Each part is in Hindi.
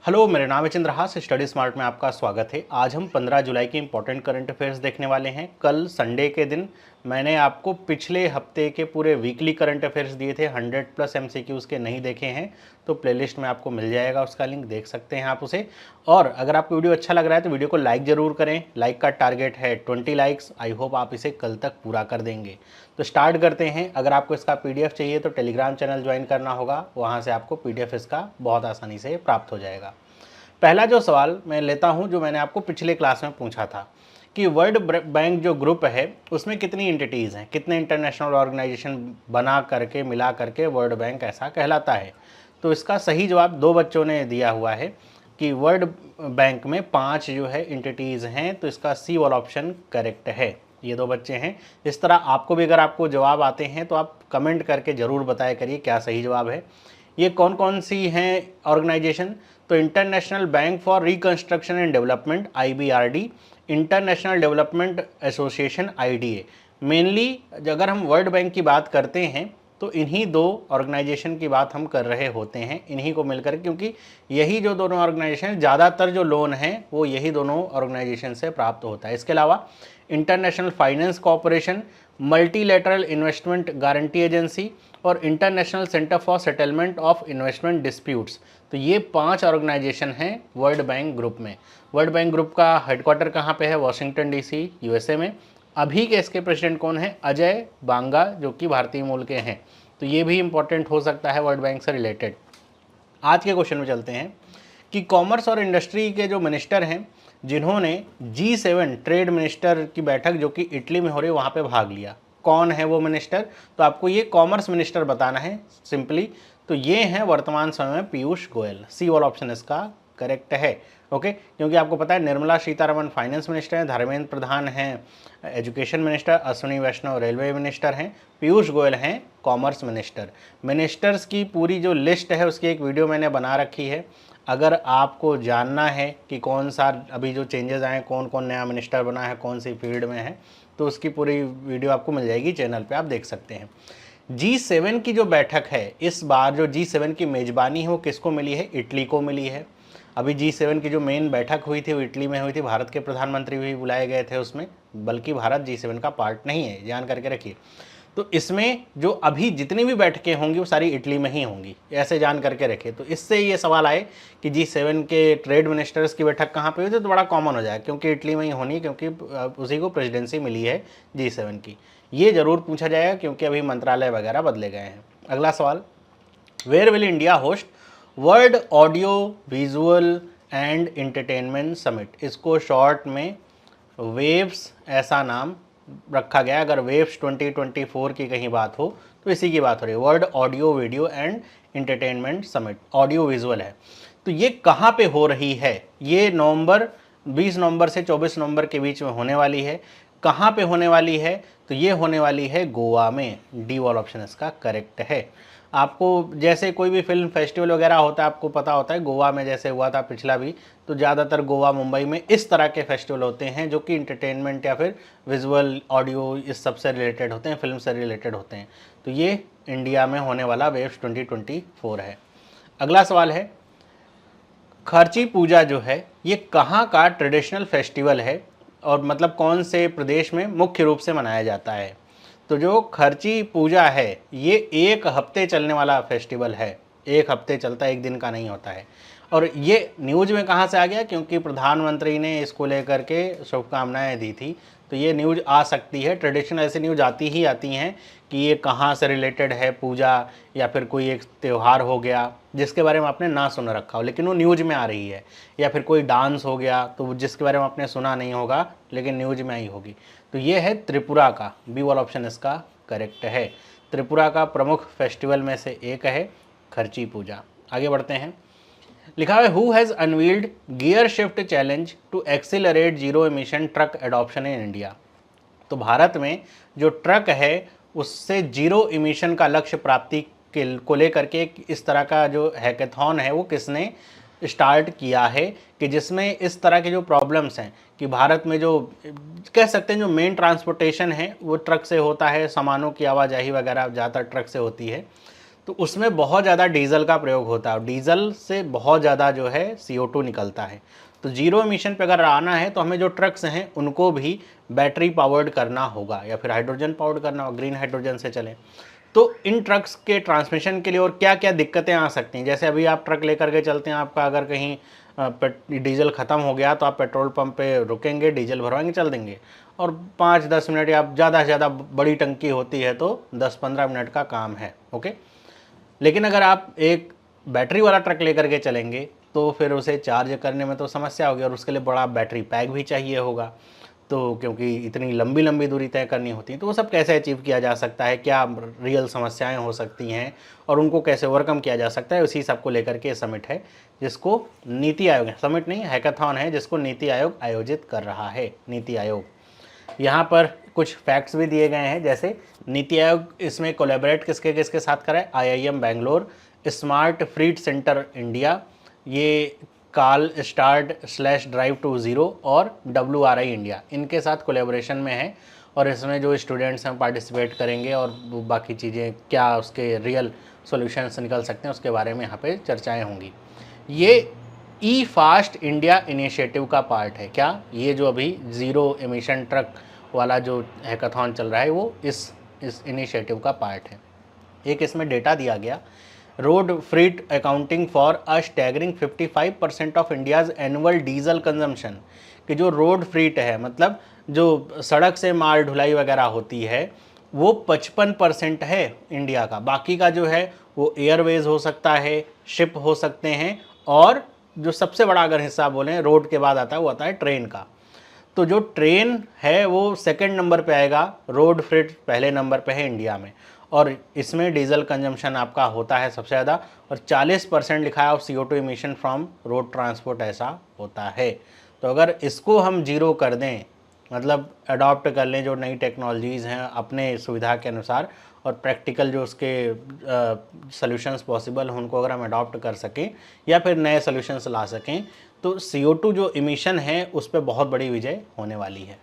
हेलो, मेरा नाम है चंद्रहास। स्टडी स्मार्ट में आपका स्वागत है। आज हम 15 जुलाई के इंपॉर्टेंट करंट अफेयर्स देखने वाले हैं। कल संडे के दिन मैंने आपको पिछले हफ्ते के पूरे वीकली करंट अफेयर्स दिए थे। 100+ MCQs के नहीं देखे हैं तो प्लेलिस्ट में आपको मिल जाएगा, उसका लिंक देख सकते हैं आप उसे। और अगर आपको वीडियो अच्छा लग रहा है तो वीडियो को लाइक ज़रूर करें। लाइक का टारगेट है 20 लाइक्स। आई होप आप इसे कल तक पूरा कर देंगे। तो स्टार्ट करते हैं। अगर आपको इसका PDF चाहिए तो टेलीग्राम चैनल ज्वाइन करना होगा, वहाँ से आपको PDF इसका बहुत आसानी से प्राप्त हो जाएगा। पहला जो सवाल मैं लेता हूं, जो मैंने आपको पिछले क्लास में पूछा था कि वर्ल्ड बैंक जो ग्रुप है उसमें कितनी एंटिटीज़ हैं, कितने इंटरनेशनल ऑर्गेनाइजेशन बना करके मिला करके वर्ल्ड बैंक ऐसा कहलाता है। तो इसका सही जवाब दो बच्चों ने दिया हुआ है कि वर्ल्ड बैंक में 5 जो है एंटिटीज़ हैं। तो इसका सी वाला ऑप्शन करेक्ट है। ये दो बच्चे हैं। इस तरह आपको भी अगर आपको जवाब आते हैं तो आप कमेंट करके ज़रूर बताया करिए क्या सही जवाब है। ये कौन कौन सी हैं ऑर्गेनाइजेशन? तो international bank for reconstruction and development IBRD, international development association IDA। Mainly अगर हम वर्ल्ड बैंक की बात करते हैं तो इन्हीं दो ऑर्गेनाइजेशन की बात हम कर रहे होते हैं, इन्हीं को मिलकर, क्योंकि यही जो दोनों ऑर्गेनाइजेशन ज़्यादातर जो लोन हैं वो यही दोनों ऑर्गेनाइजेशन से प्राप्त होता है। इसके अलावा international finance corporation, multilateral investment guarantee agency और international centre for settlement of investment disputes. तो ये 5 ऑर्गेनाइजेशन हैं वर्ल्ड बैंक ग्रुप में। वर्ल्ड बैंक ग्रुप का हेडक्वार्टर कहाँ पे है? वॉशिंगटन DC USA में। अभी के इसके प्रेसिडेंट कौन है? अजय बांगा, जो कि भारतीय मूल के हैं। तो ये भी इंपॉर्टेंट हो सकता है वर्ल्ड बैंक से रिलेटेड। आज के क्वेश्चन में चलते हैं कि कॉमर्स और इंडस्ट्री के जो मिनिस्टर हैं जिन्होंने G7 ट्रेड मिनिस्टर की बैठक जो कि इटली में हो रही है वहाँ पे भाग लिया, कौन है वो मिनिस्टर? तो आपको ये कॉमर्स मिनिस्टर बताना है सिंपली। तो ये हैं वर्तमान समय में पीयूष गोयल। सी वाला ऑप्शन इसका करेक्ट है। ओके, क्योंकि आपको पता है निर्मला सीतारमण फाइनेंस मिनिस्टर हैं, धर्मेंद्र प्रधान हैं एजुकेशन मिनिस्टर, अश्विनी वैष्णव रेलवे मिनिस्टर हैं, पीयूष गोयल हैं कॉमर्स मिनिस्टर। मिनिस्टर्स की पूरी जो लिस्ट है उसकी एक वीडियो मैंने बना रखी है। अगर आपको जानना है कि कौन सा अभी जो चेंजेस आए, कौन कौन नया मिनिस्टर बना है, कौन सी फील्ड में है, तो उसकी पूरी वीडियो आपको मिल जाएगी चैनल पे, आप देख सकते हैं। G7 की जो बैठक है, इस बार जो G7 की मेज़बानी है वो किसको मिली है? इटली को मिली है। अभी G7 की जो मेन बैठक हुई थी वो इटली में हुई थी। भारत के प्रधानमंत्री भी बुलाए गए थे उसमें, बल्कि भारत G7 का पार्ट नहीं है, ध्यान करके रखिए। तो इसमें जो अभी जितनी भी बैठकें होंगी वो सारी इटली में ही होंगी, ऐसे जान करके रखें। तो इससे ये सवाल आए कि G7 के ट्रेड मिनिस्टर्स की बैठक कहाँ पे हुई थी तो बड़ा कॉमन हो जाए, क्योंकि इटली में ही होनी है, क्योंकि उसी को प्रेसिडेंसी मिली है G7 की। ये ज़रूर पूछा जाएगा क्योंकि अभी मंत्रालय वगैरह बदले गए हैं। अगला सवाल, where will India host world audio visual and entertainment summit? इसको शॉर्ट में वेव्स ऐसा नाम रखा गया। अगर वेव्स 2024 की कहीं बात हो तो इसी की बात हो रही है। World audio video and entertainment summit, audio visual है। तो ये कहाँ पे हो रही है? ये 20 नवंबर से 24 नवंबर के बीच में होने वाली है। कहाँ पे होने वाली है? तो ये होने वाली है गोवा में। डी वाला ऑप्शन इसका करेक्ट है। आपको जैसे कोई भी फिल्म फेस्टिवल वगैरह होता है, आपको पता होता है गोवा में जैसे हुआ था पिछला भी, तो ज़्यादातर गोवा मुंबई में इस तरह के फेस्टिवल होते हैं जो कि इंटरटेनमेंट या फिर विजुअल ऑडियो इस सब से रिलेटेड होते हैं, फिल्म से रिलेटेड होते हैं। तो ये इंडिया में होने वाला वेव्स 2024 है। अगला सवाल है, खर्ची पूजा जो है ये कहाँ का ट्रेडिशनल फेस्टिवल है और मतलब कौन से प्रदेश में मुख्य रूप से मनाया जाता है? तो जो खर्ची पूजा है ये 1 हफ्ते चलने वाला फेस्टिवल है। 1 हफ्ते चलता है, 1 दिन का नहीं होता है। और ये न्यूज़ में कहाँ से आ गया? क्योंकि प्रधानमंत्री ने इसको लेकर के शुभकामनाएं दी थी। तो ये न्यूज़ आ सकती है, ट्रेडिशनल ऐसी न्यूज़ आती ही आती हैं कि ये कहाँ से रिलेटेड है पूजा, या फिर कोई एक त्यौहार हो गया जिसके बारे में आपने ना सुन रखा हो लेकिन वो न्यूज़ में आ रही है, या फिर कोई डांस हो गया तो जिसके बारे में आपने सुना नहीं होगा लेकिन न्यूज़ में आई होगी। तो ये है त्रिपुरा का। बी वाला ऑप्शन इसका करेक्ट है। त्रिपुरा का प्रमुख फेस्टिवल में से एक है खर्ची पूजा। आगे बढ़ते हैं। लिखा है, who has unveiled gear shift challenge to accelerate zero emission truck adoption in India? तो भारत में जो ट्रक है उससे जीरो इमिशन का लक्ष्य प्राप्ति को लेकर के इस तरह का जो हैकेथॉन है वो किसने स्टार्ट किया है, कि जिसमें इस तरह के जो प्रॉब्लम्स हैं कि भारत में जो कह सकते हैं जो मेन ट्रांसपोर्टेशन है वो ट्रक से होता है, सामानों की आवाजाही वगैरह ज़्यादातर ट्रक से होती है। तो उसमें बहुत ज़्यादा डीजल का प्रयोग होता है, डीजल से बहुत ज़्यादा जो है CO2 निकलता है। तो जीरो एमिशन पे अगर आना है तो हमें जो ट्रक्स हैं उनको भी बैटरी पावर्ड करना होगा या फिर हाइड्रोजन पावर्ड करना होगा, ग्रीन हाइड्रोजन से चलें। तो इन ट्रक्स के ट्रांसमिशन के लिए और क्या क्या दिक्कतें आ सकती हैं, जैसे अभी आप ट्रक लेकर के चलते हैं, आपका अगर कहीं डीजल ख़त्म हो गया तो आप पेट्रोल पंप पे रुकेंगे, डीजल भरवाएंगे, चल देंगे, और 5-10 मिनट या ज़्यादा से ज़्यादा, बड़ी टंकी होती है तो 10-15 मिनट का काम है, ओके। लेकिन अगर आप एक बैटरी वाला ट्रक लेकर के चलेंगे तो फिर उसे चार्ज करने में तो समस्या होगी, और उसके लिए बड़ा बैटरी पैक भी चाहिए होगा, तो क्योंकि इतनी लंबी लंबी दूरी तय करनी होती है, तो वो सब कैसे अचीव किया जा सकता है, क्या रियल समस्याएं हो सकती हैं और उनको कैसे ओवरकम किया जा सकता है, उसी सब को लेकर के समिट है, जिसको नीति आयोग, समिट नहीं हैकाथॉन है, जिसको नीति आयोग आयोजित कर रहा है, नीति आयोग। यहाँ पर कुछ फैक्ट्स भी दिए गए हैं, जैसे नीति आयोग इसमें कोलैबोरेट किसके किसके साथ करा है, IIM Bangalore, smart freight centre India, ये काल start/drive20 और WRI इंडिया, इनके साथ कोलैबोरेशन में है। और इसमें जो स्टूडेंट्स हैं पार्टिसिपेट करेंगे और बाकी चीज़ें क्या उसके रियल सॉल्यूशंस निकल सकते हैं उसके बारे में यहाँ पे चर्चाएं होंगी। ये ई फास्ट इंडिया इनिशिएटिव का पार्ट है। क्या ये जो अभी ज़ीरो एमिशन ट्रक वाला जो हैकाथॉन चल रहा है वो इस इनिशिएटिव का पार्ट है। एक इसमें डेटा दिया गया, road freight accounting for a staggering 55% of India's annual diesel consumption, कि जो रोड फ्रीट है मतलब जो सड़क से माल ढुलाई वगैरह होती है वो 55% है इंडिया का, बाकी का जो है वो एयरवेज हो सकता है, शिप हो सकते हैं, और जो सबसे बड़ा अगर हिस्सा बोलें रोड के बाद आता है वो आता है ट्रेन का। तो जो ट्रेन है वो सेकंड नंबर पे आएगा, रोड फ्रेट पहले नंबर पे है इंडिया में, और इसमें डीजल कंजम्पशन आपका होता है सबसे ज़्यादा, और 40% लिखा है of CO2 emission from road transport ऐसा होता है। तो अगर इसको हम जीरो कर दें, मतलब अडॉप्ट कर लें जो नई टेक्नोलॉजीज़ हैं अपने सुविधा के अनुसार, और प्रैक्टिकल जो उसके सॉल्यूशंस पॉसिबल हैं उनको अगर हम अडॉप्ट कर सकें या फिर नए सॉल्यूशंस ला सकें, तो CO2 जो इमिशन है उस पर बहुत बड़ी विजय होने वाली है।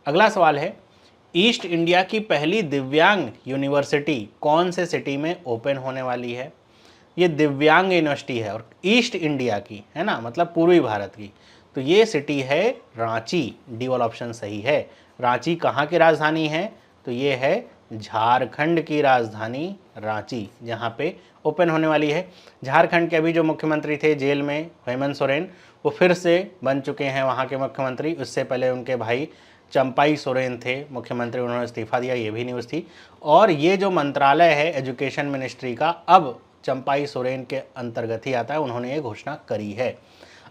अगला सवाल है, ईस्ट इंडिया की पहली दिव्यांग यूनिवर्सिटी कौन से सिटी में ओपन होने वाली है? ये दिव्यांग यूनिवर्सिटी है और ईस्ट इंडिया की है ना, मतलब पूर्वी भारत की, तो ये सिटी है रांची, डी वाला ऑप्शन सही है। रांची कहाँ की राजधानी है? तो ये है झारखंड की राजधानी रांची, जहाँ पे ओपन होने वाली है। झारखंड के अभी जो मुख्यमंत्री थे जेल में, हेमंत सोरेन, वो फिर से बन चुके हैं वहाँ के मुख्यमंत्री। उससे पहले उनके भाई चंपाई सोरेन थे मुख्यमंत्री, उन्होंने इस्तीफा दिया, ये भी न्यूज़ थी। और ये जो मंत्रालय है एजुकेशन मिनिस्ट्री का, अब चंपाई सोरेन के अंतर्गत ही आता है, उन्होंने ये घोषणा करी है।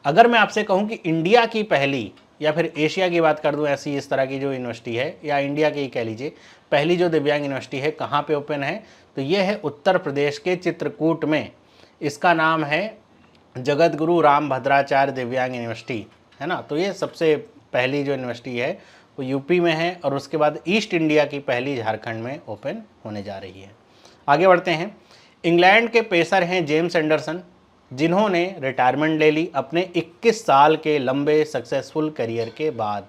अगर मैं आपसे कहूँ कि इंडिया की पहली या फिर एशिया की बात कर दूं, ऐसी इस तरह की जो यूनिवर्सिटी है, या इंडिया की कह लीजिए, पहली जो दिव्यांग यूनिवर्सिटी है कहाँ पे ओपन है, तो ये है उत्तर प्रदेश के चित्रकूट में। इसका नाम है जगत गुरु राम भद्राचार्य दिव्यांग यूनिवर्सिटी, है ना। तो ये सबसे पहली जो यूनिवर्सिटी है वो यूपी में है, और उसके बाद ईस्ट इंडिया की पहली झारखंड में ओपन होने जा रही है। आगे बढ़ते हैं। इंग्लैंड के पेसर हैं जेम्स एंडरसन, जिन्होंने रिटायरमेंट ले ली अपने 21 साल के लंबे सक्सेसफुल करियर के बाद।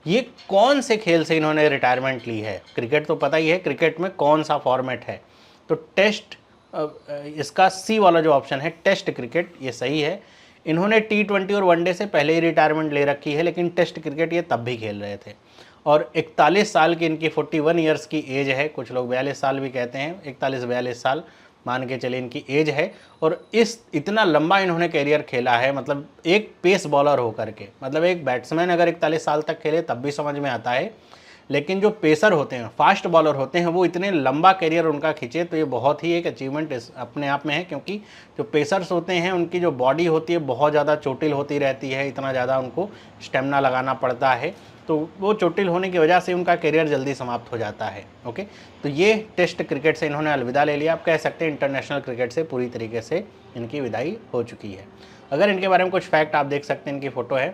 ये कौन से खेल से इन्होंने रिटायरमेंट ली है? क्रिकेट तो पता ही है, क्रिकेट में कौन सा फॉर्मेट है? तो टेस्ट, इसका सी वाला जो ऑप्शन है टेस्ट क्रिकेट, ये सही है। इन्होंने T20 और वनडे से पहले ही रिटायरमेंट ले रखी है, लेकिन टेस्ट क्रिकेट ये तब भी खेल रहे थे। और 41 साल की इनकी 41 ईयर्स की एज है, कुछ लोग 42 साल भी कहते हैं, 41-42 साल मान के चले इनकी एज है। और इस इतना लंबा इन्होंने करियर खेला है, मतलब एक पेस बॉलर होकर के, मतलब एक बैट्समैन अगर 41 साल तक खेले तब भी समझ में आता है, लेकिन जो पेसर होते हैं, फास्ट बॉलर होते हैं, वो इतने लंबा करियर उनका खींचे, तो ये बहुत ही एक अचीवमेंट अपने आप में है। क्योंकि जो पेसर्स होते हैं उनकी जो बॉडी होती है बहुत ज़्यादा चोटिल होती रहती है, इतना ज़्यादा उनको स्टेमिना लगाना पड़ता है, तो वो चोटिल होने की वजह से उनका करियर जल्दी समाप्त हो जाता है। ओके, तो ये टेस्ट क्रिकेट से इन्होंने अलविदा ले लिया। आप कह सकते हैं इंटरनेशनल क्रिकेट से पूरी तरीके से इनकी विदाई हो चुकी है। अगर इनके बारे में कुछ फैक्ट आप देख सकते हैं, इनकी फ़ोटो है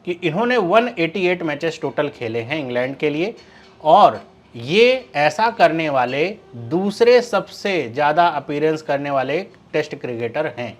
कि इन्होंने 188 मैचेस टोटल खेले हैं इंग्लैंड के लिए, और ये ऐसा करने वाले दूसरे सबसे ज़्यादा अपीयरेंस करने वाले टेस्ट क्रिकेटर हैं।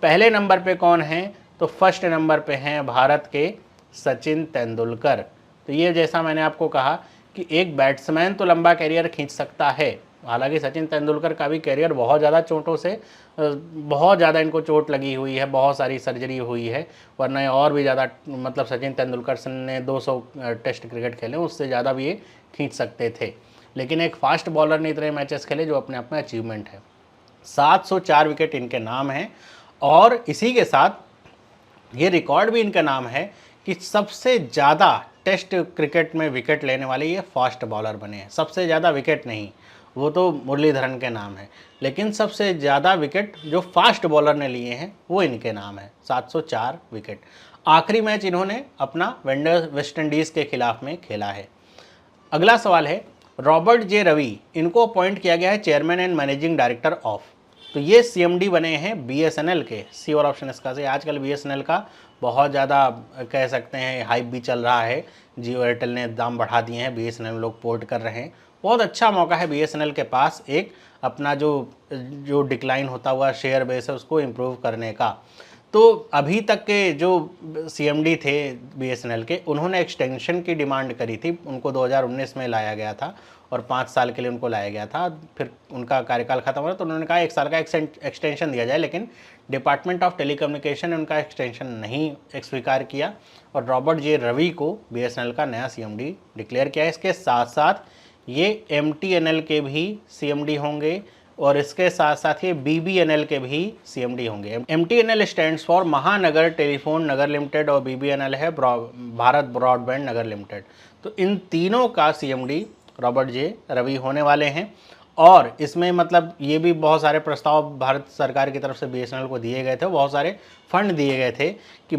पहले नंबर पे कौन हैं? तो फर्स्ट नंबर पे हैं भारत के सचिन तेंदुलकर। तो ये जैसा मैंने आपको कहा कि एक बैट्समैन तो लंबा करियर खींच सकता है, हालांकि सचिन तेंदुलकर का भी करियर बहुत ज़्यादा चोटों से, बहुत ज़्यादा इनको चोट लगी हुई है, बहुत सारी सर्जरी हुई है, वरना और भी ज़्यादा, मतलब सचिन तेंदुलकर ने 200 टेस्ट क्रिकेट खेले, उससे ज़्यादा भी ये खींच सकते थे। लेकिन एक फास्ट बॉलर ने इतने मैचेस खेले, जो अपने आप में अचीवमेंट है। 704 विकेट इनके नाम हैं, और इसी के साथ ये रिकॉर्ड भी इनका नाम है कि सबसे ज़्यादा टेस्ट क्रिकेट में विकेट लेने वाले ये फास्ट बॉलर बने हैं। सबसे ज़्यादा विकेट नहीं, वो तो मुरलीधरन के नाम है, लेकिन सबसे ज़्यादा विकेट जो फास्ट बॉलर ने लिए हैं वो इनके नाम है, 704 विकेट। आखिरी मैच इन्होंने अपना वेस्ट इंडीज़ के खिलाफ में खेला है। अगला सवाल है, रॉबर्ट जे रवि, इनको अपॉइंट किया गया है chairman and managing director of. तो ये सीएमडी बने हैं बीएसएनएल के। सी और ऑप्शन इसका से। आजकल बीएसएनएल का बहुत ज़्यादा कह सकते हैं हाइप भी चल रहा है, जियो एयरटेल ने दाम बढ़ा दिए हैं, बीएसएनएल लोग पोर्ट कर रहे हैं। बहुत अच्छा मौका है बीएसएनएल के पास एक अपना जो डिक्लाइन होता हुआ शेयर बेस है उसको इम्प्रूव करने का। तो अभी तक के जो सीएमडी थे बीएसएनएल के, उन्होंने एक्सटेंशन की डिमांड करी थी, उनको 2019 में लाया गया था और 5 साल के लिए उनको लाया गया था। फिर उनका कार्यकाल खत्म हो रहा तो उन्होंने कहा 1 साल का एक्सटेंशन दिया जाए, लेकिन डिपार्टमेंट ऑफ टेलीकम्युनिकेशन ने उनका एक्सटेंशन नहीं स्वीकार किया और रॉबर्ट जे रवि को बीएसएनएल का नया सीएमडी डिक्लेयर किया। इसके साथ साथ ये एमटीएनएल के भी सीएमडी होंगे और इसके साथ साथ ये बीबीएनएल के भी सीएमडी होंगे। एमटीएनएल स्टैंड्स फॉर महानगर टेलीफोन नगर लिमिटेड और बीबीएनएल है भारत ब्रॉडबैंड नगर लिमिटेड। तो इन तीनों का सीएमडी रॉबर्ट जे रवि होने वाले हैं। और इसमें मतलब ये भी बहुत सारे प्रस्ताव भारत सरकार की तरफ से बीएसएनएल को दिए गए थे, बहुत सारे फंड दिए गए थे कि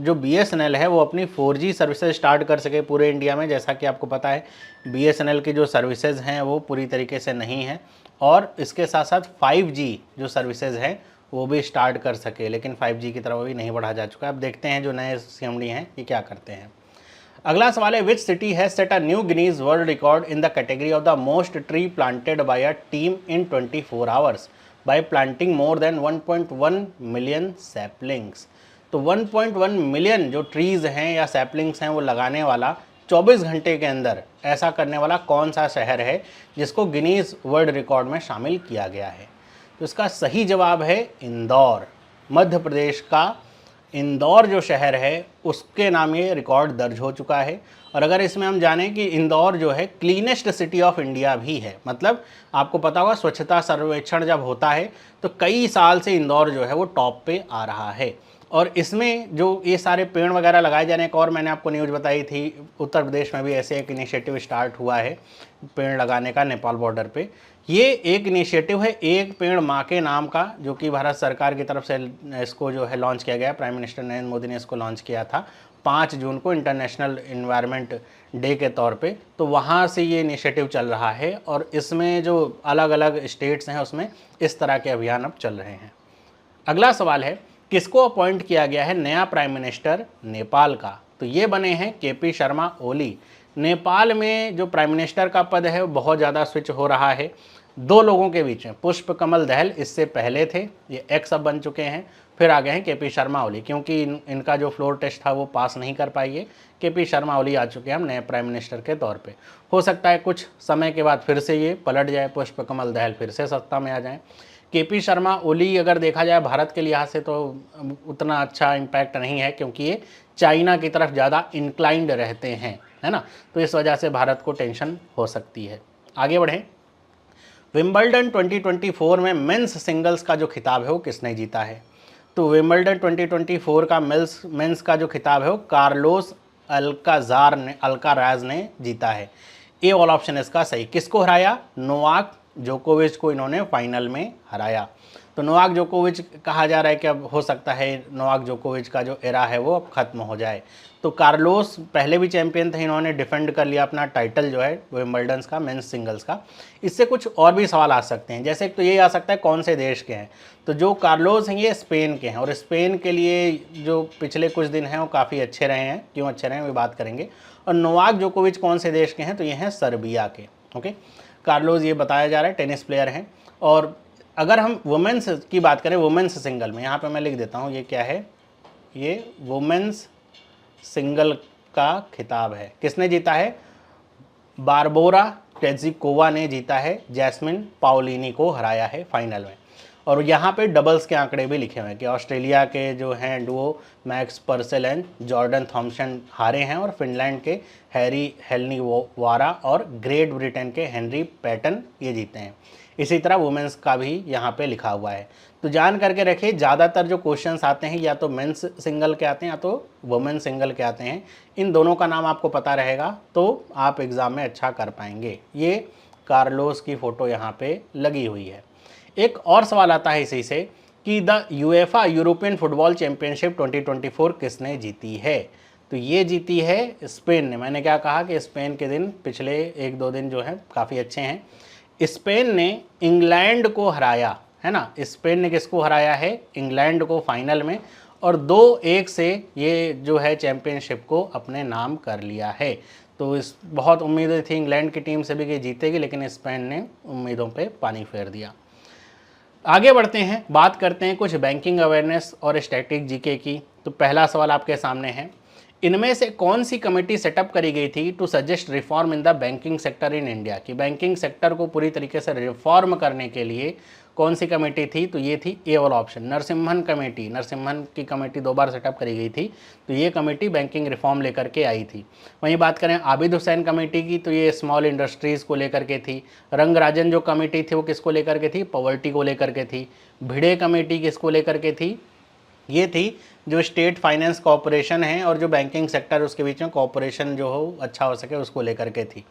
जो बीएसएनएल है वो अपनी 4G सर्विसेज स्टार्ट कर सके पूरे इंडिया में। जैसा कि आपको पता है बीएसएनएल की जो सर्विसेज हैं वो पूरी तरीके से नहीं है, और इसके साथ साथ 5G जो सर्विसेज हैं वो भी स्टार्ट कर सके, लेकिन 5G की तरफ अभी नहीं बढ़ा जा चुका है। अब देखते हैं जो नए सीएमडी हैं ये क्या करते हैं। अगला सवाल है, which city has set a new Guinness world record in the category of the most tree planted by a team in 24 hours bye planting more than 1.1 million saplings. तो 1.1 मिलियन जो ट्रीज हैं या सैपलिंग्स हैं वो लगाने वाला 24 घंटे के अंदर ऐसा करने वाला कौन सा शहर है जिसको गिनीज वर्ल्ड रिकॉर्ड में शामिल किया गया है। तो इसका सही जवाब है इंदौर। मध्य प्रदेश का इंदौर जो शहर है उसके नाम ये रिकॉर्ड दर्ज हो चुका है। और अगर इसमें हम जानें कि इंदौर जो है क्लीनेस्ट सिटी ऑफ इंडिया भी है, मतलब आपको पता होगा स्वच्छता सर्वेक्षण जब होता है तो कई साल से इंदौर जो है वो टॉप पे आ रहा है। और इसमें जो ये सारे पेड़ वगैरह लगाए जाने का, और मैंने आपको न्यूज़ बताई थी उत्तर प्रदेश में भी ऐसे एक इनिशिएटिव स्टार्ट हुआ है पेड़ लगाने का नेपाल बॉर्डर पे। ये एक इनिशिएटिव है एक पेड़ माँ के नाम का, जो कि भारत सरकार की तरफ से इसको जो है लॉन्च किया गया। प्राइम मिनिस्टर नरेंद्र मोदी ने इसको लॉन्च किया था 5 जून को इंटरनेशनल इन्वायरमेंट डे के तौर पे। तो वहाँ से ये इनिशिएटिव चल रहा है और इसमें जो अलग अलग स्टेट्स हैं उसमें इस तरह के अभियान अब चल रहे हैं। अगला सवाल है, किसको अपॉइंट किया गया है नया प्राइम मिनिस्टर नेपाल का। तो ये बने हैं केपी शर्मा ओली। नेपाल में जो प्राइम मिनिस्टर का पद है वो बहुत ज़्यादा स्विच हो रहा है दो लोगों के बीच में। पुष्प कमल दहल इससे पहले थे, ये एक्स अब बन चुके हैं, फिर आ गए हैं केपी शर्मा ओली। क्योंकि इनका जो फ्लोर टेस्ट था वो पास नहीं कर पाई है, केपी शर्मा ओली आ चुके हैं हम नए प्राइम मिनिस्टर के तौर पे। हो सकता है कुछ समय के बाद फिर से ये पलट जाए, पुष्प कमल दहल फिर से सत्ता में आ जाए। केपी शर्मा ओली अगर देखा जाए भारत के लिहाज से तो उतना अच्छा इम्पैक्ट नहीं है, क्योंकि ये चाइना की तरफ ज़्यादा इंक्लाइंड रहते हैं, है ना। तो इस वजह से भारत को टेंशन हो सकती है। आगे बढ़ें। विंबलडन 2024 में मेंस सिंगल्स का जो खिताब है वो किसने जीता है। तो विंबलडन 2024 का मेंस का जो खिताब है वो कार्लोस अल्काराज ने जीता है। ए ऑल ऑप्शन इसका सही। किसको हराया? नोवाक जोकोविच को इन्होंने फाइनल में हराया। तो नोवाक जोकोविच कहा जा रहा है कि अब हो सकता है नोवाक जोकोविच का जो एरा है वो अब खत्म हो जाए। तो कार्लोस पहले भी चैंपियन थे, इन्होंने डिफेंड कर लिया अपना टाइटल जो है विंबलडन का मेंस सिंगल्स का। इससे कुछ और भी सवाल आ सकते हैं, जैसे तो ये आ सकता है कौन से देश के हैं। तो जो कार्लोस हैं ये स्पेन के हैं, और स्पेन के लिए जो पिछले कुछ दिन हैं वो काफ़ी अच्छे रहे हैं। क्यों अच्छे रहे हैं वो बात करेंगे। और नोवाक जोकोविच कौन से देश के हैं? तो ये हैं सर्बिया के। ओके, कार्लोस ये बताया जा रहा है टेनिस प्लेयर हैं। और अगर हम वुमेंस की बात करें, वुमेंस सिंगल में, यहाँ पे मैं लिख देता हूँ ये क्या है, ये वुमेंस सिंगल का खिताब है। किसने जीता है? बारबोरा टेजिकोवा ने जीता है, जैस्मिन पाओलिनी को हराया है फाइनल में। और यहाँ पे डबल्स के आंकड़े भी लिखे हुए हैं कि ऑस्ट्रेलिया के जो हैं duo Max Purcell and Jordan Thompson हारे हैं, और फिनलैंड के हैरी हेल्नीवारा और ग्रेट ब्रिटेन के हेनरी पैटन ये जीते हैं। इसी तरह वुमेंस का भी यहाँ पे लिखा हुआ है। तो जान करके रखिए, ज़्यादातर जो क्वेश्चंस आते हैं या तो मेंस सिंगल के आते हैं या तो वुमेन सिंगल के आते हैं। इन दोनों का नाम आपको पता रहेगा तो आप एग्ज़ाम में अच्छा कर पाएंगे। ये कार्लोस की फ़ोटो यहाँ पे लगी हुई है। एक और सवाल आता है इसी से कि the UEFA European football championship 2024 किसने जीती है? तो ये जीती है स्पेन ने। मैंने क्या कहा कि स्पेन के दिन पिछले 1-2 दिन जो हैं काफ़ी अच्छे हैं। स्पेन ने इंग्लैंड को हराया है ना। स्पेन ने किसको हराया है? इंग्लैंड को फाइनल में, और 2-1 से ये जो है चैंपियनशिप को अपने नाम कर लिया है। तो इस बहुत उम्मीदें थी इंग्लैंड की टीम से भी कि जीतेगी, लेकिन स्पेन ने उम्मीदों पे पानी फेर दिया। आगे बढ़ते हैं, बात करते हैं कुछ बैंकिंग अवेयरनेस और स्टैटिक जीके की। तो पहला सवाल आपके सामने है, इनमें से कौन सी कमेटी सेटअप करी गई थी to suggest reform in the banking sector in India? कि बैंकिंग सेक्टर को पूरी तरीके से रिफॉर्म करने के लिए कौन सी कमेटी थी? तो ये थी ए वाला ऑप्शन, नरसिम्हन कमेटी। नरसिम्हन की कमेटी 2 बार सेटअप करी गई थी, तो ये कमेटी बैंकिंग रिफॉर्म लेकर के आई थी। वहीं बात करें आबिद हुसैन कमेटी की, तो ये स्मॉल इंडस्ट्रीज़ को लेकर के थी। रंगराजन जो कमेटी थी वो किसको लेकर के थी? पॉवर्टी को लेकर के थी। भिड़े कमेटी किसको लेकर के थी? ये थी जो स्टेट फाइनेंस कॉरपोरेशन है और जो बैंकिंग सेक्टर उसके बीच में कॉरपोरेशन जो हो अच्छा हो सके उसको लेकर के थी।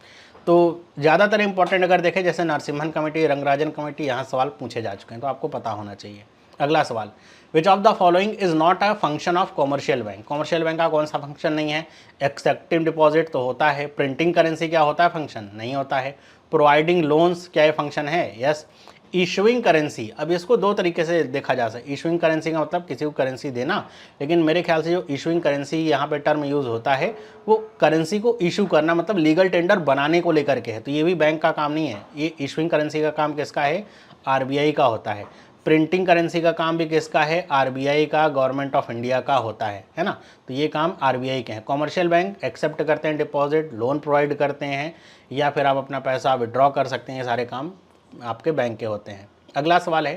तो ज़्यादातर इंपॉर्टेंट अगर देखें जैसे नरसिम्हन कमेटी, रंगराजन कमेटी, यहाँ सवाल पूछे जा चुके हैं, तो आपको पता होना चाहिए। अगला सवाल, which of the following is not a function of commercial bank? Commercial bank का कौन सा फंक्शन नहीं है? एक्सेप्टिव डिपॉजिट तो होता है। प्रिंटिंग करेंसी क्या होता है? फंक्शन नहीं होता है। प्रोवाइडिंग लोन्स क्या है? फंक्शन है, यस। इशुइंग करेंसी, अब इसको 2 तरीके से देखा जा सकता है। इशुइंग करेंसी का मतलब किसी को करेंसी देना, लेकिन मेरे ख्याल से जो इशुइंग करेंसी यहाँ पे टर्म यूज़ होता है वो करेंसी को इशू करना, मतलब लीगल टेंडर बनाने को लेकर के है। तो ये भी बैंक का काम नहीं है। ये इशुइंग करेंसी का काम किसका है? आरबीआई का होता है। प्रिंटिंग करेंसी का काम भी किसका है? आरबीआई का, गवर्नमेंट ऑफ इंडिया का होता है ना। तो ये काम आरबीआई के हैं। कॉमर्शियल बैंक एक्सेप्ट करते हैं डिपॉजिट, लोन प्रोवाइड करते हैं, या फिर आप अपना पैसा विड्रॉ कर सकते हैं। ये सारे काम आपके बैंक के होते हैं। अगला सवाल है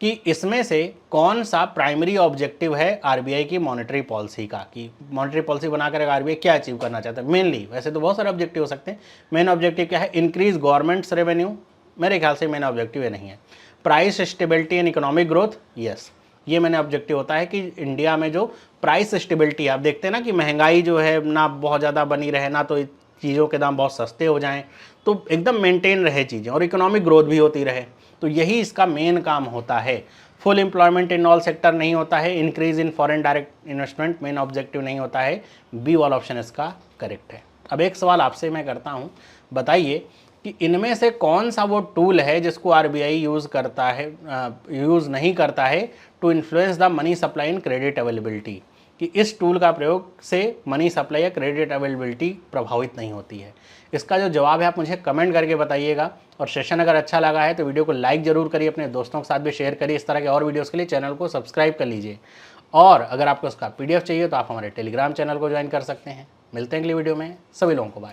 कि इसमें से कौन सा प्राइमरी ऑब्जेक्टिव है आरबीआई की मॉनेटरी पॉलिसी का? कि मॉनेटरी पॉलिसी बनाकर आरबीआई क्या अचीव करना चाहता है मेनली? वैसे तो बहुत सारे ऑब्जेक्टिव हो सकते हैं। मेन ऑब्जेक्टिव क्या है? Increase governments revenue. मेरे ख्याल से मेन ऑब्जेक्टिव ये नहीं है। Price stability and economic growth, yes, ये मैंने ऑब्जेक्टिव होता है कि इंडिया में जो प्राइस स्टेबिलिटी, आप देखते हैं ना कि महंगाई जो है ना बहुत ज़्यादा बनी रहे, ना तो चीज़ों के दाम बहुत सस्ते हो जाएं, तो एकदम मेंटेन रहे चीज़ें, और इकोनॉमिक ग्रोथ भी होती रहे। तो यही इसका मेन काम होता है। Full employment in all sector नहीं होता है। Increase in foreign direct investment main objective नहीं होता है। बी वाला ऑप्शन इसका करेक्ट है। अब एक सवाल आपसे मैं करता हूँ, बताइए कि इनमें से कौन सा वो टूल है जिसको आरबीआई यूज़ करता है, यूज़ नहीं करता है to influence the money supply and credit availability? कि इस टूल का प्रयोग से मनी सप्लाई या क्रेडिट अवेलेबिलिटी प्रभावित नहीं होती है। इसका जो जवाब है आप मुझे कमेंट करके बताइएगा। और सेशन अगर अच्छा लगा है तो वीडियो को लाइक ज़रूर करिए, अपने दोस्तों के साथ भी शेयर करिए। इस तरह के और वीडियोस के लिए चैनल को सब्सक्राइब कर लीजिए। और अगर आपको उसका पीडीएफ चाहिए तो आप हमारे टेलीग्राम चैनल को ज्वाइन कर सकते हैं। मिलते हैं अगली वीडियो में, सभी लोगों को बाय।